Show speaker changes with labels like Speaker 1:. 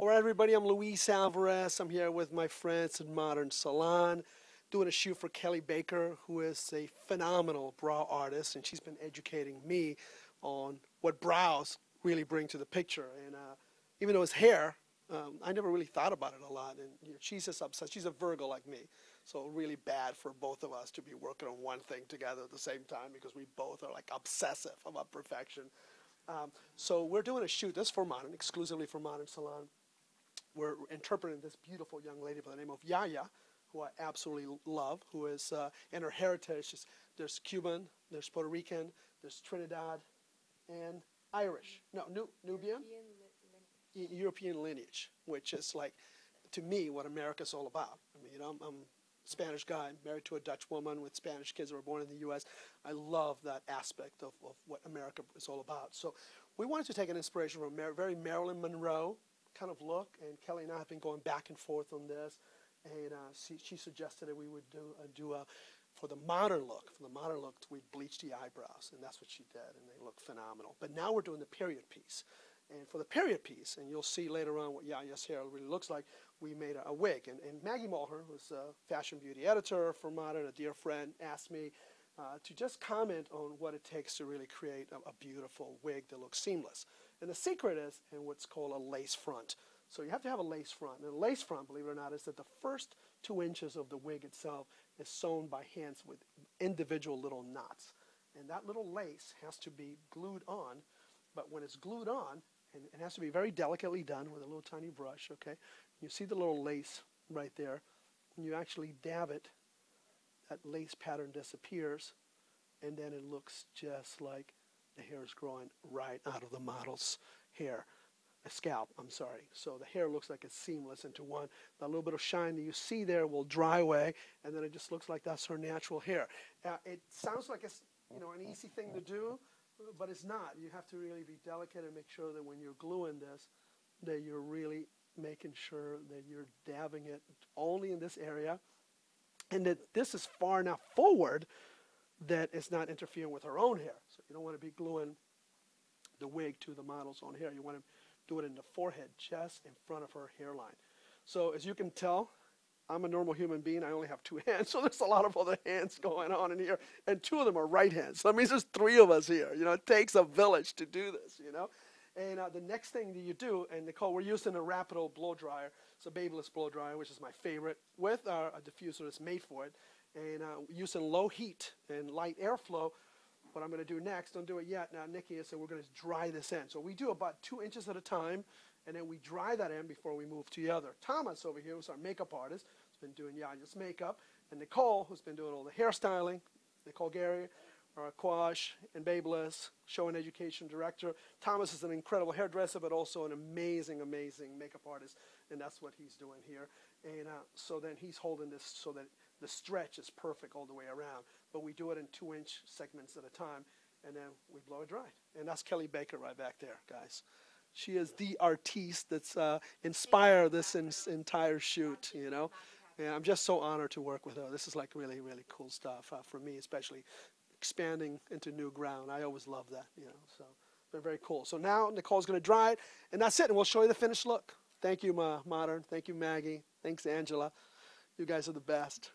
Speaker 1: All right, everybody, I'm Luis Alvarez. I'm here with my friends at Mulhern Salon, doing a shoot for Kelly Baker, who is a phenomenal brow artist, and she's been educating me on what brows really bring to the picture. And even though it's hair, I never really thought about it a lot. And she's just obsessed. She's a Virgo like me, so really bad for both of us to be working on one thing together at the same time because we both are like obsessive about perfection. So we're doing a shoot. This is for Mulhern, exclusively for Mulhern Salon. We're interpreting this beautiful young lady by the name of Yaya, who I absolutely love, who is, in her heritage, there's Cuban, there's Puerto Rican, there's Trinidad, and Irish. No, Nubian? European lineage, which is like, to me, what America's all about. I mean, I'm a Spanish guy, married to a Dutch woman with Spanish kids who were born in the U.S. I love that aspect of what America is all about. So we wanted to take an inspiration from a very Marilyn Monroe kind of look, and Kelly and I have been going back and forth on this, and she suggested that we would do for the modern look. For the modern look, we bleached the eyebrows, and that's what she did, and they look phenomenal. But now we're doing the period piece, and for the period piece, and you'll see later on what Yaya's hair really looks like, we made a wig, and Maggie Mulhern, who's a fashion beauty editor for Mulhern, a dear friend, asked me to just comment on what it takes to really create a beautiful wig that looks seamless. And the secret is in what's called a lace front. So you have to have a lace front. And a lace front, believe it or not, is that the first 2 inches of the wig itself is sewn by hands with individual little knots. And that little lace has to be glued on. But when it's glued on, and it has to be very delicately done with a little tiny brush, okay? You see the little lace right there. When you actually dab it, that lace pattern disappears, and then it looks just like the hair is growing right out of the model's hair, scalp, I'm sorry. So the hair looks like it's seamless into one. That little bit of shine that you see there will dry away, and then it just looks like that's her natural hair. It sounds like it's an easy thing to do, but it's not. You have to really be delicate and make sure that when you're gluing this, that you're really making sure that you're dabbing it only in this area, and that this is far enough forward that it's not interfering with her own hair. So you don't want to be gluing the wig to the model's own hair. You want to do it in the forehead, just in front of her hairline. So as you can tell, I'm a normal human being. I only have 2 hands, so there's a lot of other hands going on in here, and 2 of them are right hands. So that means there's 3 of us here. It takes a village to do this, And the next thing that you do, and Nicole, we're using a Rapido blow dryer. It's a BaBylissPRO blow dryer, which is my favorite, with a diffuser that's made for it. And using low heat and light airflow, what I'm going to do next, don't do it yet, now Nikki has said we're going to dry this in. So we do about 2 inches at a time, and then we dry that in before we move to the other. Thomas over here, who's our makeup artist, has been doing Yaya's makeup, and Nicole, who's been doing all the hairstyling, Nicole Gary, our Quash and Babyliss, show and education director. Thomas is an incredible hairdresser, but also an amazing, amazing makeup artist, and that's what he's doing here. And so then he's holding this so that the stretch is perfect all the way around. But we do it in 2-inch segments at a time, and then we blow it dry. And that's Kelly Baker right back there, guys. She is the artiste that's inspired this entire shoot, And I'm just so honored to work with her. This is like really, really cool stuff for me, especially expanding into new ground. I always love that, so it's been very cool. So now Nicole's going to dry it, and that's it, and we'll show you the finished look. Thank you, Mulhern. Thank you, Maggie. Thanks, Angela. You guys are the best.